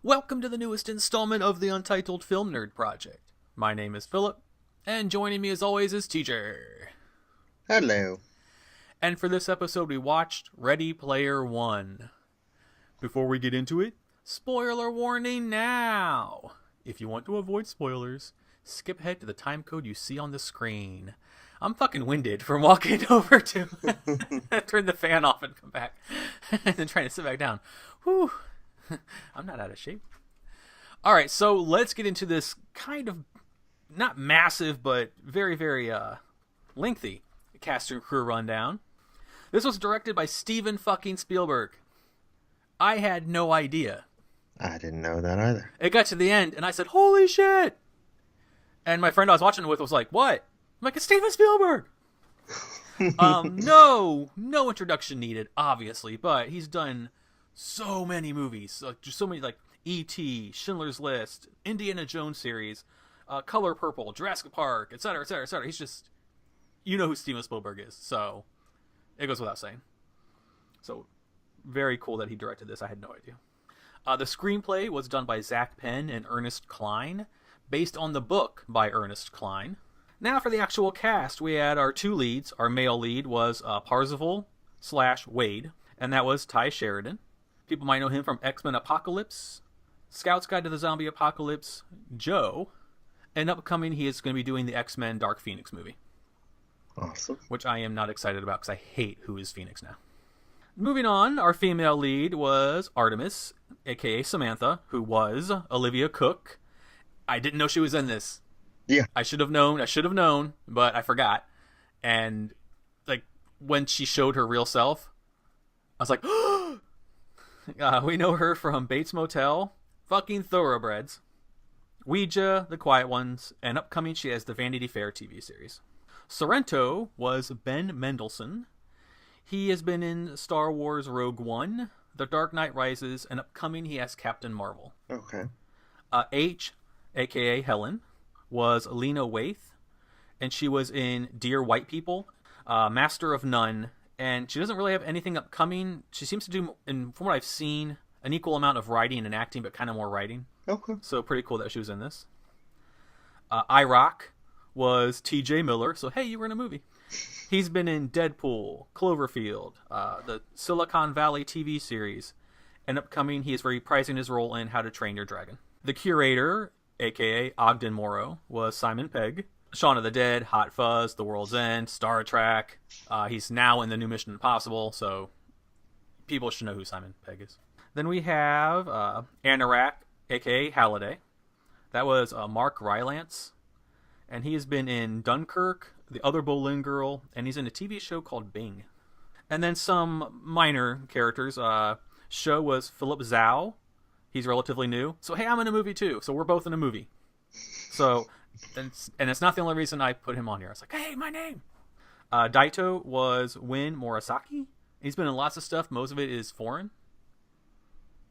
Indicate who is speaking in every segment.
Speaker 1: Welcome to the newest installment of the Untitled Film Nerd Project. My name is Philip, and joining me as always is Teacher.
Speaker 2: Hello.
Speaker 1: And for this episode we watched Ready Player One. Before we get into it, spoiler warning now! If you want to avoid spoilers, skip ahead to the time code you see on the screen. I'm fucking winded from walking over to turn the fan off and come back, and then trying to sit back down. Whew. I'm not out of shape. Alright, so let's get into this kind of, not massive, but very, very lengthy cast and crew rundown. This was directed by Steven fucking Spielberg. I had no idea.
Speaker 2: I didn't know that either.
Speaker 1: It got to the end, and I said, holy shit! And my friend I was watching it with was like, what? I'm like, it's Steven Spielberg! No introduction needed, obviously, but he's done so many movies, just so many, like E.T., Schindler's List, Indiana Jones series, Color Purple, Jurassic Park, etc., etc., etc. He's just, you know who Steven Spielberg is, so it goes without saying. So, very cool that he directed this. I had no idea. The screenplay was done by Zach Penn and Ernest Cline, based on the book by Ernest Cline. Now for the actual cast, we had our two leads. Our male lead was Parzival/Wade, and that was Ty Sheridan. People might know him from X-Men Apocalypse, Scout's Guide to the Zombie Apocalypse, Joe, and upcoming he is going to be doing the X-Men Dark Phoenix movie.
Speaker 2: Awesome.
Speaker 1: Which I am not excited about because I hate who is Phoenix now. Moving on, our female lead was Artemis, aka Samantha, who was Olivia Cook. I didn't know she was in this.
Speaker 2: Yeah.
Speaker 1: I should have known, but I forgot. And, like, when she showed her real self, I was like, we know her from Bates Motel, fucking Thoroughbreds, Ouija, The Quiet Ones, and upcoming she has the Vanity Fair TV series. Sorrento was Ben Mendelsohn. He has been in Star Wars Rogue One, The Dark Knight Rises, and upcoming he has Captain Marvel.
Speaker 2: Okay.
Speaker 1: H, aka Helen, was Lena Waithe, and she was in Dear White People, Master of None, and she doesn't really have anything upcoming. She seems to do, and from what I've seen, an equal amount of writing and acting, but kind of more writing.
Speaker 2: Okay.
Speaker 1: So pretty cool that she was in this. IROC was T.J. Miller, so hey, you were in a movie. He's been in Deadpool, Cloverfield, the Silicon Valley TV series, and upcoming he is reprising his role in How to Train Your Dragon. The curator, aka Ogden Morrow, was Simon Pegg. Shaun of the Dead, Hot Fuzz, The World's End, Star Trek. He's now in the new Mission Impossible, so people should know who Simon Pegg is. Then we have Anorak, aka Halliday. That was Mark Rylance, and he has been in Dunkirk, The Other Boleyn Girl, and he's in a TV show called Bing. And then some minor characters. Show was Philip Zhao. He's relatively new. So hey, I'm in a movie too. So we're both in a movie. So, and it's not the only reason I put him on here. I was like, hey, my name. Daito was Win Morisaki. He's been in lots of stuff. Most of it is foreign.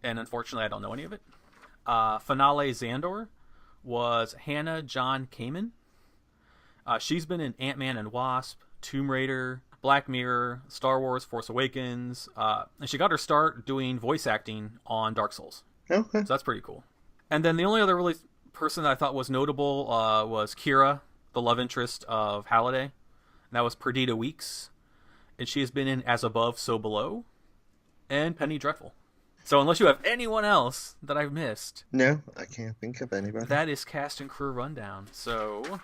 Speaker 1: And unfortunately, I don't know any of it. Finale Zandor was Hannah john-kamen. She's been in Ant-Man and Wasp, Tomb Raider, Black Mirror, Star Wars Force Awakens, and she got her start doing voice acting on Dark Souls.
Speaker 2: Okay.
Speaker 1: So that's pretty cool. And then the only other really person that I thought was notable was Kira, the love interest of Halliday. And that was Perdita Weeks. And she has been in As Above, So Below, and Penny Dreadful. So unless you have anyone else that I've missed...
Speaker 2: No, I can't think of anybody.
Speaker 1: That is cast and crew rundown. So...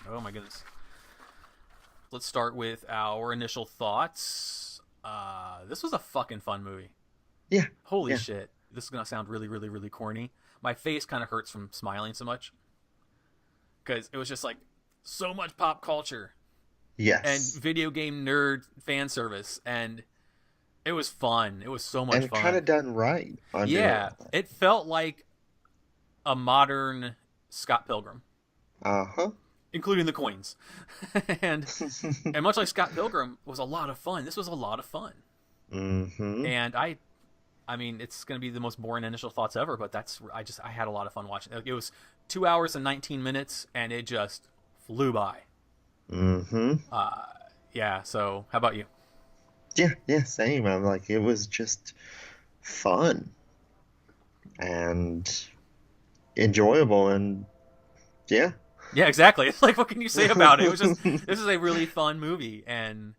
Speaker 1: Oh my goodness. Let's start with our initial thoughts. This was a fucking fun movie.
Speaker 2: Yeah.
Speaker 1: Holy shit. This is going to sound really, really, really corny. My face kind of hurts from smiling so much. Because it was just like so much pop culture.
Speaker 2: Yes.
Speaker 1: And video game nerd fan service. And it was fun. It was so much fun.
Speaker 2: And kind of done right.
Speaker 1: Yeah. It felt like a modern Scott Pilgrim.
Speaker 2: Uh-huh.
Speaker 1: Including the coins. and much like Scott Pilgrim, was a lot of fun. This was a lot of fun.
Speaker 2: Mm-hmm.
Speaker 1: And I mean, it's going to be the most boring initial thoughts ever, but I had a lot of fun watching it. It was 2 hours and 19 minutes, and it just flew by.
Speaker 2: Mm-hmm.
Speaker 1: Yeah, so how about you?
Speaker 2: Yeah, same. I'm like, it was just fun. and enjoyable, and yeah.
Speaker 1: Yeah, exactly. It's like, what can you say about it? It was just, this is a really fun movie, and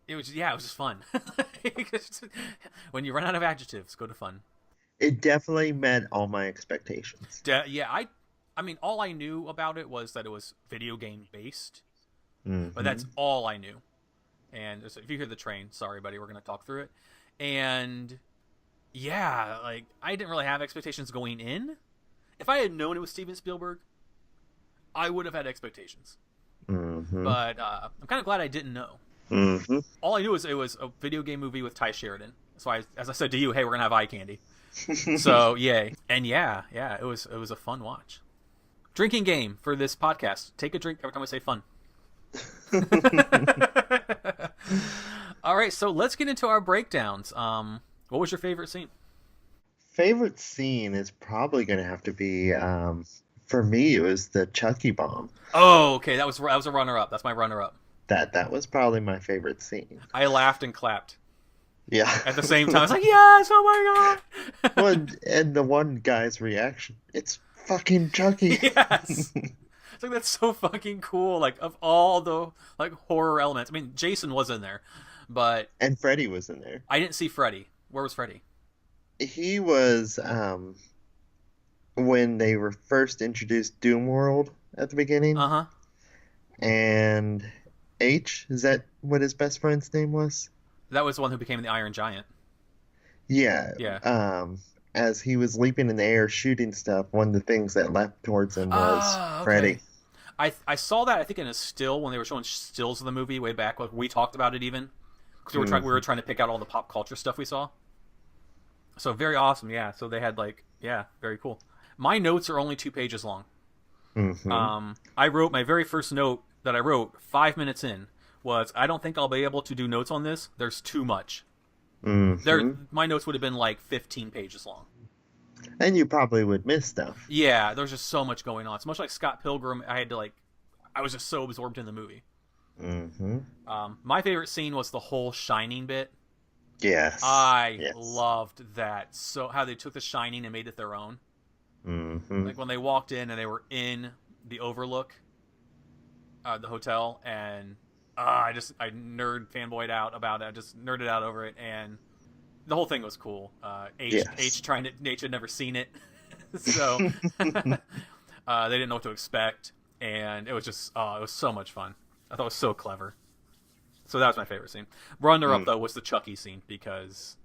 Speaker 1: it was, yeah, it was just fun. When you run out of adjectives, go to fun.
Speaker 2: It definitely met all my expectations.
Speaker 1: Yeah, I mean, all I knew about it was that it was video game based, but that's
Speaker 2: Hmm.
Speaker 1: all I knew. And if you hear the train, sorry, buddy, we're gonna talk through it. And yeah, like I didn't really have expectations going in. If I had known it was Steven Spielberg, I would have had expectations.
Speaker 2: Hmm.
Speaker 1: But I'm kind of glad I didn't know.
Speaker 2: Hmm.
Speaker 1: All I knew was it was a video game movie with Ty Sheridan. So as I said to you, hey, we're gonna have eye candy. So yay, and yeah, it was a fun watch. Drinking game for this podcast. Take a drink every time I say fun. All right, so let's get into our breakdowns. What was your favorite scene?
Speaker 2: Favorite scene is probably going to have to be, for me, it was the Chucky bomb.
Speaker 1: Oh, okay, that was a runner up. That's my runner up.
Speaker 2: That was probably my favorite scene.
Speaker 1: I laughed and clapped
Speaker 2: Yeah.
Speaker 1: at the same time. I was like, yes, oh my
Speaker 2: Well,
Speaker 1: god.
Speaker 2: and the one guy's reaction, it's fucking Chucky.
Speaker 1: Yes. It's like that's so fucking cool. Like of all the like horror elements. I mean, Jason was in there, but
Speaker 2: And Freddy was in there.
Speaker 1: I didn't see Freddy. Where was Freddy?
Speaker 2: He was, when they were first introduced Doom World at the beginning,
Speaker 1: Uh huh.
Speaker 2: and H, is that what his best friend's name was?
Speaker 1: That was the one who became the Iron Giant.
Speaker 2: Yeah.
Speaker 1: Yeah.
Speaker 2: As he was leaping in the air shooting stuff, one of the things that leapt towards him was
Speaker 1: Ah, okay.
Speaker 2: Freddy.
Speaker 1: I saw that I think in a still when they were showing stills of the movie way back. Like we talked about it even because we were
Speaker 2: Hmm.
Speaker 1: trying to pick out all the pop culture stuff we saw. So very awesome. Yeah. So they had like yeah, very cool. My notes are only 2 pages long.
Speaker 2: Hmm.
Speaker 1: I wrote my very first note that I wrote 5 minutes in was I don't think I'll be able to do notes on this. There's too much.
Speaker 2: Hmm.
Speaker 1: My notes would have been like 15 pages long.
Speaker 2: And you probably would miss stuff.
Speaker 1: Yeah, there's just so much going on. It's much like Scott Pilgrim. I was just so absorbed in the movie.
Speaker 2: Hmm.
Speaker 1: My favorite scene was the whole Shining bit.
Speaker 2: Yes.
Speaker 1: I
Speaker 2: Yes.
Speaker 1: loved that. So how they took the Shining and made it their own.
Speaker 2: Hmm.
Speaker 1: Like when they walked in and they were in the Overlook, the hotel, and I nerd fanboyed out about it. I just nerded out over it, and the whole thing was cool.
Speaker 2: Yes.
Speaker 1: H had never seen it, so they didn't know what to expect, and it was just it was so much fun. I thought it was so clever. So that was my favorite scene. Runner up
Speaker 2: Mm.
Speaker 1: though was the Chucky scene because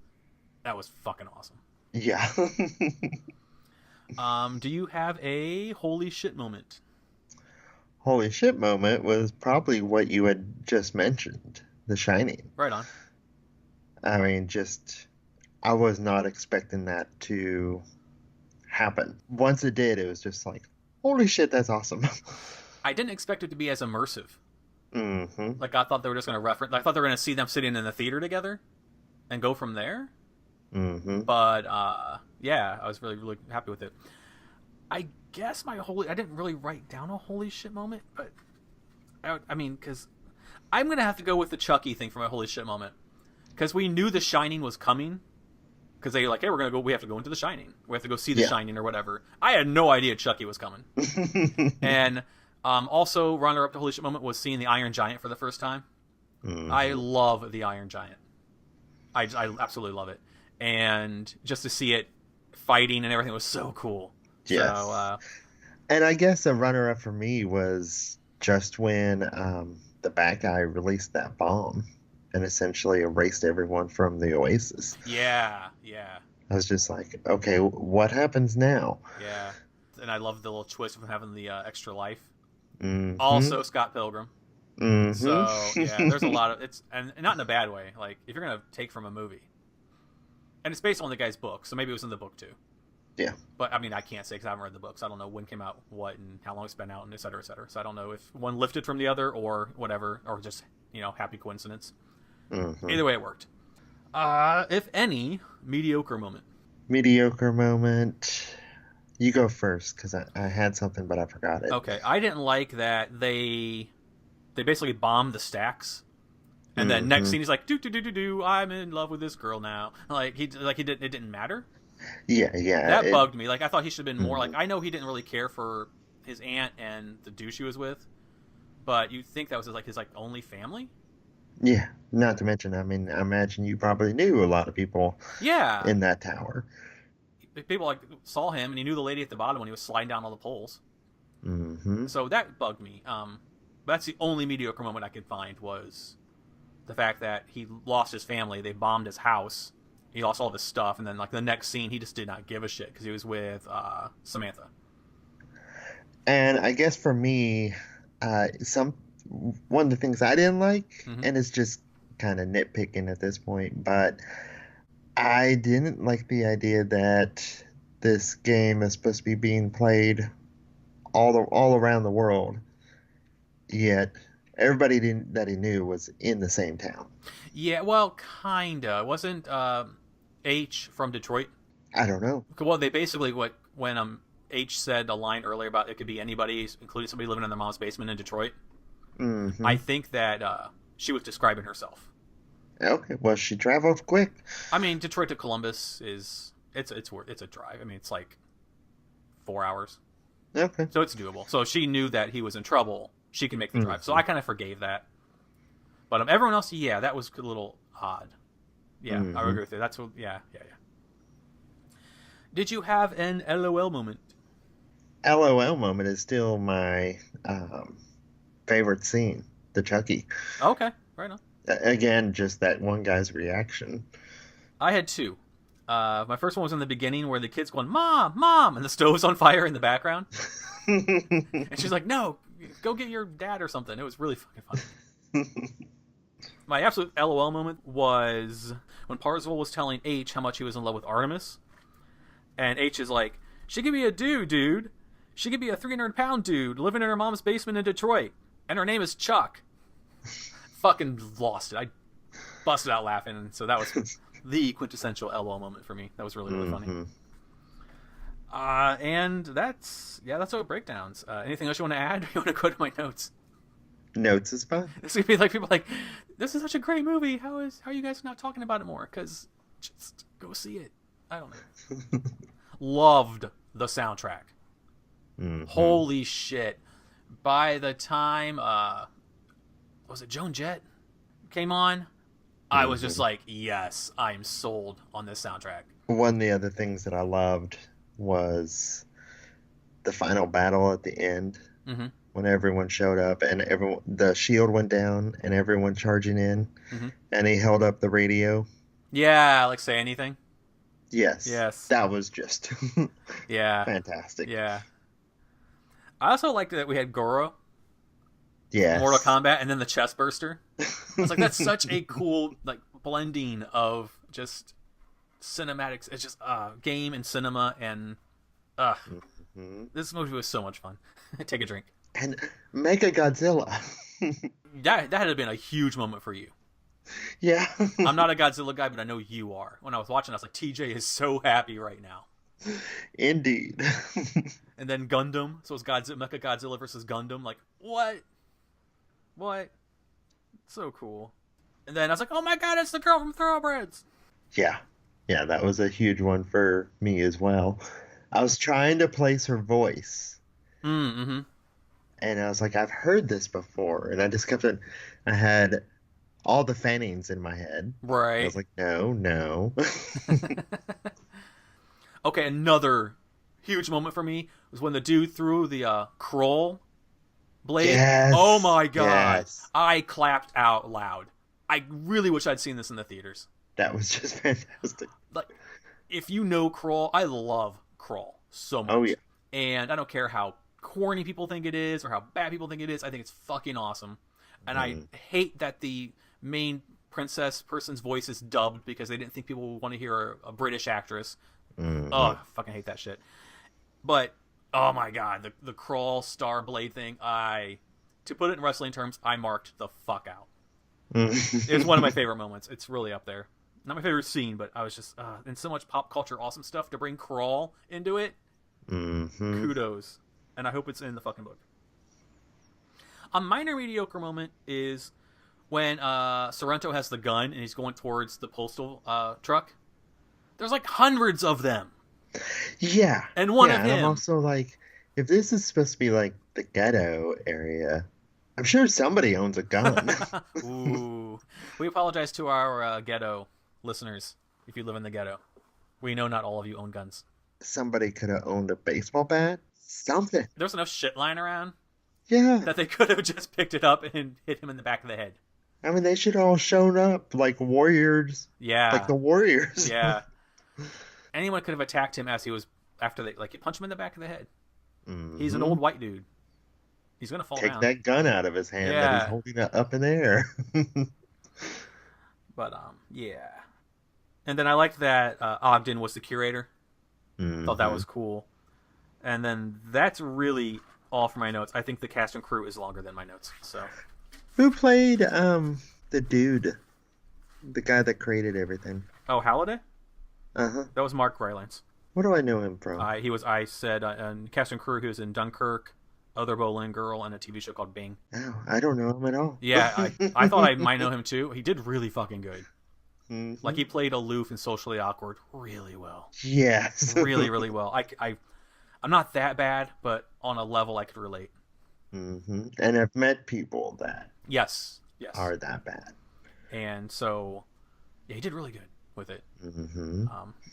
Speaker 1: that was fucking awesome.
Speaker 2: Yeah.
Speaker 1: Do you have a holy shit moment?
Speaker 2: Holy shit moment was probably what you had just mentioned, The Shining.
Speaker 1: Right on.
Speaker 2: I mean, just, I was not expecting that to happen. Once it did, it was just like, holy shit, that's awesome.
Speaker 1: I didn't expect it to be as immersive.
Speaker 2: Hmm.
Speaker 1: Like I thought they were just going to reference. I thought they were going to see them sitting in the theater together, and go from there.
Speaker 2: Hmm.
Speaker 1: But yeah, I was really happy with it. I guess I didn't really write down a holy shit moment, but I mean, because I'm gonna have to go with the Chucky thing for my holy shit moment, because we knew The Shining was coming, because they were like, hey, we have to go into The Shining, we have to go see The
Speaker 2: Yeah.
Speaker 1: Shining or whatever. I had no idea Chucky was coming, and also runner up to holy shit moment was seeing the Iron Giant for the first time. I
Speaker 2: Hmm.
Speaker 1: love the Iron Giant. I absolutely love it, and just to see it fighting and everything was so cool. So
Speaker 2: Yes. And I guess a runner-up for me was just when the bad guy released that bomb and essentially erased everyone from the Oasis.
Speaker 1: yeah,
Speaker 2: I was just like, okay, what happens now?
Speaker 1: yeah, and I love the little twist of him having the extra life.
Speaker 2: Hmm.
Speaker 1: Also, Scott Pilgrim.
Speaker 2: Hmm.
Speaker 1: So yeah, there's a lot of it's and not in a bad way. Like if you're gonna take from a movie, and it's based on the guy's book, so maybe it was in the book too.
Speaker 2: Yeah.
Speaker 1: But I mean, I can't say because I haven't read the books. I don't know when came out, what, and how long it's been out, and et cetera, et cetera. So I don't know if one lifted from the other or whatever, or just happy coincidence.
Speaker 2: Hmm.
Speaker 1: Either way, it worked. If any, mediocre moment.
Speaker 2: Mediocre moment. You go first because I had something, but I forgot it.
Speaker 1: Okay, I didn't like that they basically bombed the stacks, and then next
Speaker 2: Hmm.
Speaker 1: scene he's like, do do do do do, I'm in love with this girl now. Like he did, it didn't matter.
Speaker 2: Yeah.
Speaker 1: That bugged me. Like, I thought he should have been more like,
Speaker 2: Mhm.
Speaker 1: I know he didn't really care for his aunt and the douche he was with, but you'd think that was his only family.
Speaker 2: Yeah. Not to mention, I mean, I imagine you probably knew a lot of people
Speaker 1: Yeah,
Speaker 2: in that tower.
Speaker 1: people like saw him, and he knew the lady at the bottom when he was sliding down all the poles.
Speaker 2: Hmm.
Speaker 1: So that bugged me. That's the only mediocre moment I could find was the fact that he lost his family. They bombed his house. He lost all of his stuff, and then like the next scene, he just did not give a shit because he was with Samantha.
Speaker 2: And I guess for me, some one of the things I didn't like,
Speaker 1: Mm-hmm.
Speaker 2: and it's just kind of nitpicking at this point, but I didn't like the idea that this game is supposed to be being played all around the world, yet everybody that he knew was in the same town.
Speaker 1: Yeah, well, kinda. Wasn't H from Detroit?
Speaker 2: I don't know.
Speaker 1: Well, they basically when H said a line earlier about it could be anybody, including somebody living in their mom's basement in Detroit.
Speaker 2: Hmm.
Speaker 1: I think that she was describing herself.
Speaker 2: Okay, well, she traveled quick.
Speaker 1: I mean, Detroit to Columbus it's a drive. I mean, it's like 4 hours,
Speaker 2: Okay.
Speaker 1: so it's doable. So if she knew that he was in trouble, she can make the drive. So I kind of forgave that. But everyone else, yeah, that was a little odd. Yeah, I would agree with you. That's what. Yeah. Did you have an LOL moment?
Speaker 2: LOL moment is still my favorite scene, the Chucky.
Speaker 1: Okay, right on.
Speaker 2: Again, just that one guy's reaction.
Speaker 1: I had two. My first one was in the beginning where the kid's going, "Mom, Mom," and the stove's on fire in the background. And she's like, "No, go get your dad or something." It was really fucking funny. My absolute LOL moment was when Parzival was telling H how much he was in love with Artemis. And H is like, "She could be a dude. She could be a 300-pound dude living in her mom's basement in Detroit. And her name is Chuck." Fucking lost it. I busted out laughing. And so that was the quintessential LOL moment for me. That was really, really funny. And that's all breakdowns. Anything else you want to add? You want to go to my notes?
Speaker 2: Notes is fine.
Speaker 1: It's gonna be like people like, "This is such a great movie. How are you guys not talking about it more? Because just go see it." I don't know. Loved the soundtrack. Holy shit! By the time was it Joan Jett came on, I was just like, yes, I'm sold on this soundtrack.
Speaker 2: One of the other things that I loved was the final battle at the end when everyone showed up and the shield went down and everyone charging in, and he held up the radio.
Speaker 1: Yeah, like say anything.
Speaker 2: Yes. That was just
Speaker 1: yeah,
Speaker 2: fantastic.
Speaker 1: Yeah. I also liked that we had Goro.
Speaker 2: Yes.
Speaker 1: Mortal Kombat, and then the chest burster. I was like, that's such a cool like blending of just cinematics. It's just game and cinema, and this movie was so much fun. Take a drink.
Speaker 2: And Mega Godzilla.
Speaker 1: That had been a huge moment for you.
Speaker 2: Yeah.
Speaker 1: I'm not a Godzilla guy, but I know you are. When I was watching, I was like, TJ is so happy right now.
Speaker 2: Indeed.
Speaker 1: And then Gundam. So it's Mecha Godzilla versus Gundam. Like, what? So cool. And then I was like, oh my god, it's the girl from Thoroughbreds.
Speaker 2: Yeah, that was a huge one for me as well. I was trying to place her voice.
Speaker 1: Mm-hmm.
Speaker 2: And I was like, I've heard this before. And I just I had all the Fannings in my head.
Speaker 1: Right.
Speaker 2: I was like, no.
Speaker 1: Okay, another huge moment for me was when the dude threw the Kroll blade.
Speaker 2: Yes.
Speaker 1: Oh my god.
Speaker 2: Yes.
Speaker 1: I clapped out loud. I really wish I'd seen this in the theaters.
Speaker 2: That was just fantastic.
Speaker 1: Like, if you know Kroll, I love Kroll so much.
Speaker 2: Oh, yeah.
Speaker 1: And I don't care how corny people think it is or how bad people think it is. I think it's fucking awesome. And I hate that the main princess person's voice is dubbed because they didn't think people would want to hear a British actress. Oh, I fucking hate that shit. But, oh my god, the Kroll Star Blade thing, to put it in wrestling terms, I marked the fuck out. It's one of my favorite moments. It's really up there. Not my favorite scene, but I was just, and so much pop culture awesome stuff to bring Kroll into it. Kudos. And I hope it's in the fucking book. A minor mediocre moment is when Sorrento has the gun and he's going towards the postal truck. There's like hundreds of them.
Speaker 2: Yeah,
Speaker 1: and one
Speaker 2: yeah,
Speaker 1: of
Speaker 2: and I'm
Speaker 1: him.
Speaker 2: also like, if this is supposed to be like the ghetto area, I'm sure somebody owns a gun.
Speaker 1: Ooh, we apologize to our ghetto listeners if you live in the ghetto. We know not all of you own guns.
Speaker 2: Somebody could have owned a baseball bat. Something.
Speaker 1: There's enough shit lying around
Speaker 2: Yeah.
Speaker 1: that they could have just picked it up and hit him in the back of the head.
Speaker 2: I mean, they should all shown up like warriors, like
Speaker 1: Yeah,
Speaker 2: the warriors.
Speaker 1: yeah. Anyone could have attacked him as he was after they like punch him in the back of the head. He's an
Speaker 2: Hmm.
Speaker 1: old white dude. He's gonna fall
Speaker 2: Take
Speaker 1: down.
Speaker 2: that gun out of his hand that he's
Speaker 1: Yeah,
Speaker 2: holding up in the air.
Speaker 1: but yeah. And then I liked that Ogden was the curator. Thought that
Speaker 2: Hmm.
Speaker 1: was cool. And then that's really all for my notes. I think the cast and crew is longer than my notes. So,
Speaker 2: Who played the dude, the guy that created everything?
Speaker 1: oh, Halliday?
Speaker 2: Uh-huh.
Speaker 1: That was Mark Rylance.
Speaker 2: What do I know him from?
Speaker 1: He was. I said cast and crew. He was in Dunkirk, Other Boleyn Girl, and a TV show called Bing.
Speaker 2: Oh, I don't know him at all.
Speaker 1: Yeah, I thought I might know him too. He did really fucking good.
Speaker 2: Hmm.
Speaker 1: Like he played aloof and socially awkward really well.
Speaker 2: Yes.
Speaker 1: Really, really well. I'm not that bad, but on a level I could relate.
Speaker 2: Hmm. And I've met people that
Speaker 1: Yes, yes.
Speaker 2: are that bad.
Speaker 1: And so, yeah, he did really good with it.
Speaker 2: Hmm.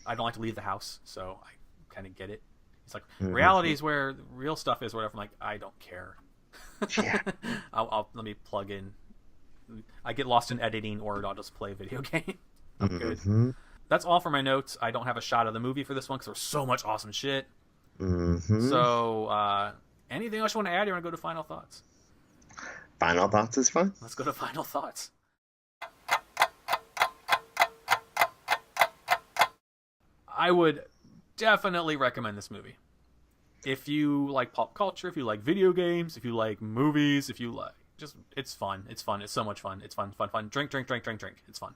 Speaker 1: I don't like to leave the house, so I kind of get it. He's like,
Speaker 2: Hmm.
Speaker 1: reality is where the real stuff is, whatever. I'm like, I don't care.
Speaker 2: Yeah.
Speaker 1: I'll let me plug in. I get lost in editing, or I'll just play a video game. I'm good.
Speaker 2: Hmm.
Speaker 1: That's all for my notes. I don't have a shot of the movie for this one because there's so much awesome shit.
Speaker 2: Hmm.
Speaker 1: So, anything else you want to add? Or you want to go to final thoughts?
Speaker 2: Final thoughts is fun.
Speaker 1: Let's go to final thoughts. I would definitely recommend this movie. If you like pop culture, if you like video games, if you like movies, if you like just it's fun. It's fun. It's so much fun. It's fun, fun, fun. Drink, drink, drink, drink, drink. It's fun.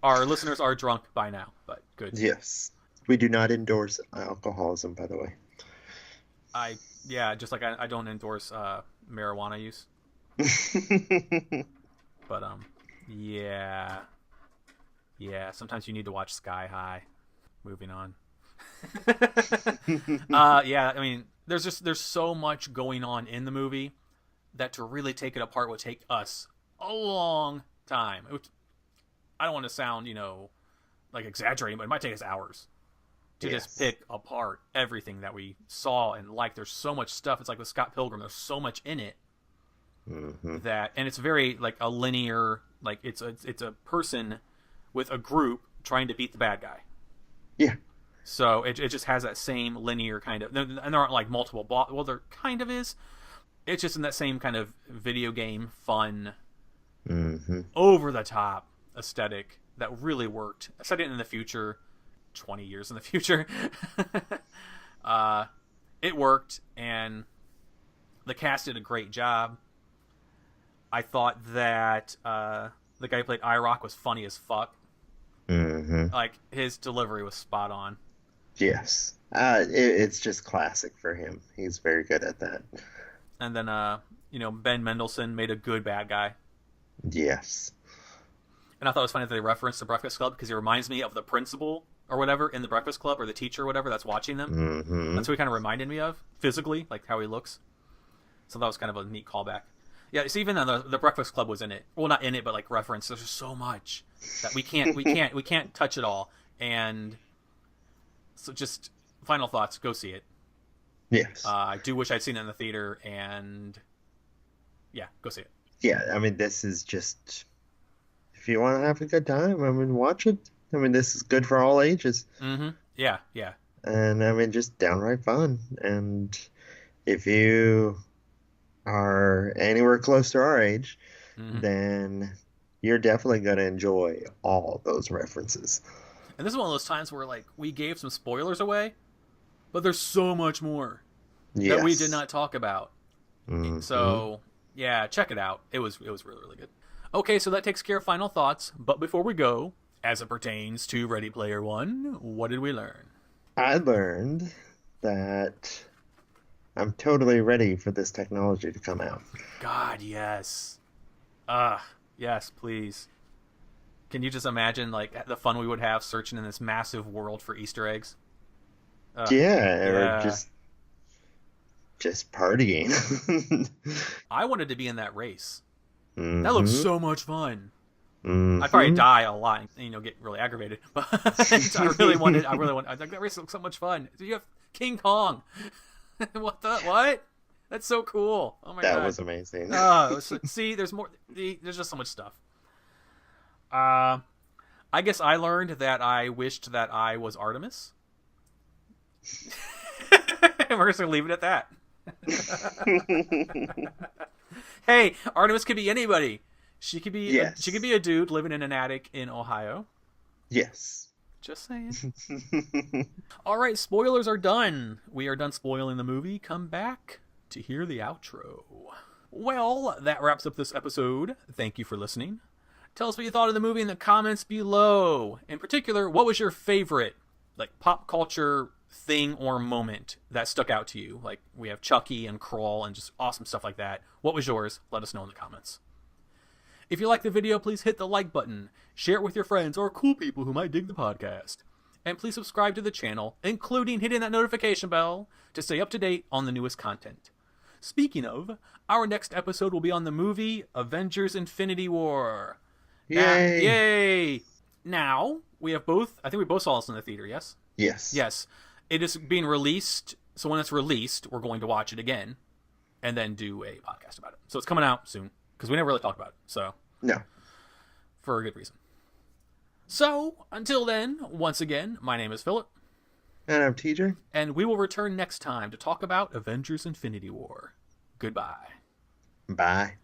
Speaker 1: Our listeners are drunk by now, but good.
Speaker 2: Yes. We do not endorse alcoholism, by the way.
Speaker 1: Yeah, just like I don't endorse marijuana use. But yeah. Yeah, sometimes you need to watch Sky High. Moving on. Yeah, I mean, there's so much going on in the movie that to really take it apart would take us a long time. I don't want to sound, like exaggerating, but it might take us hours to just pick apart everything that we saw and like. There's so much stuff. It's like with Scott Pilgrim. There's so much in it that, and it's very like a linear, like it's a person with a group trying to beat the bad guy.
Speaker 2: Yeah.
Speaker 1: So it just has that same linear kind of, and there aren't like multiple well, there kind of is. It's just in that same kind of video game fun, over the top aesthetic that really worked. I said it in the future, 20 years in the future. It worked, and the cast did a great job. I thought that the guy who played IROC was funny as fuck. Like his delivery was spot on.
Speaker 2: Yes. It's just classic for him. He's very good at that.
Speaker 1: And then Ben Mendelsohn made a good bad guy.
Speaker 2: Yes.
Speaker 1: And I thought it was funny that they referenced the Breakfast Club because he reminds me of the principal or whatever in the Breakfast Club, or the teacher or whatever that's watching them. That's what he kind of reminded me of physically, like how he looks. So that was kind of a neat callback. Yeah, it's even the Breakfast Club was in it. Well, not in it, but like reference. There's just so much that we can't touch it all. And so, just final thoughts. Go see it.
Speaker 2: Yes.
Speaker 1: I do wish I'd seen it in the theater, and yeah, go see it.
Speaker 2: Yeah, I mean, this is just, if you want to have a good time, I mean, watch it. I mean, this is good for all ages.
Speaker 1: Yeah, yeah.
Speaker 2: And I mean, just downright fun. And if you are anywhere close to our age, then you're definitely going to enjoy all those references.
Speaker 1: And this is one of those times where like we gave some spoilers away, but there's so much more that we did not talk about. So yeah, check it out. It was really, really good. Okay, so that takes care of final thoughts. But before we go, as it pertains to Ready Player One, what did we learn?
Speaker 2: I learned that I'm totally ready for this technology to come out.
Speaker 1: God, yes. Yes, please. Can you just imagine like the fun we would have searching in this massive world for Easter eggs?
Speaker 2: Yeah, or
Speaker 1: Yeah.
Speaker 2: just partying.
Speaker 1: I wanted to be in that race. That looks
Speaker 2: Mm-hmm.
Speaker 1: so much fun. I'd probably
Speaker 2: Mm-hmm.
Speaker 1: die a lot and, get really aggravated. But I really want, I think that race looks so much fun. You have King Kong. What? That's so cool. Oh my
Speaker 2: That
Speaker 1: God.
Speaker 2: was amazing.
Speaker 1: See, there's more, there's just so much stuff. I guess I learned that I wished that I was Artemis. And we're just going to leave it at that. Hey, Artemis could be anybody. She could be
Speaker 2: Yes.
Speaker 1: she could be a dude living in an attic in Ohio.
Speaker 2: Yes.
Speaker 1: Just saying. All right, spoilers are done. We are done spoiling the movie. Come back to hear the outro. Well, that wraps up this episode. Thank you for listening. Tell us what you thought of the movie in the comments below. In particular, what was your favorite like pop culture thing or moment that stuck out to you? Like we have Chucky and Crawl and just awesome stuff like that. What was yours? Let us know in the comments. If you like the video, please hit the like button, share it with your friends or cool people who might dig the podcast. And please subscribe to the channel, including hitting that notification bell to stay up to date on the newest content. Speaking of, our next episode will be on the movie Avengers Infinity War.
Speaker 2: Yay.
Speaker 1: Yay! Now, we have both, I think we both saw this in the theater, yes?
Speaker 2: Yes.
Speaker 1: Yes. It is being released, so when it's released, we're going to watch it again and then do a podcast about it. So it's coming out soon, because we never really talked about it, so
Speaker 2: No.
Speaker 1: for a good reason. So, until then, once again, my name is Philip,
Speaker 2: And I'm TJ.
Speaker 1: and we will return next time to talk about Avengers Infinity War. Goodbye.
Speaker 2: Bye.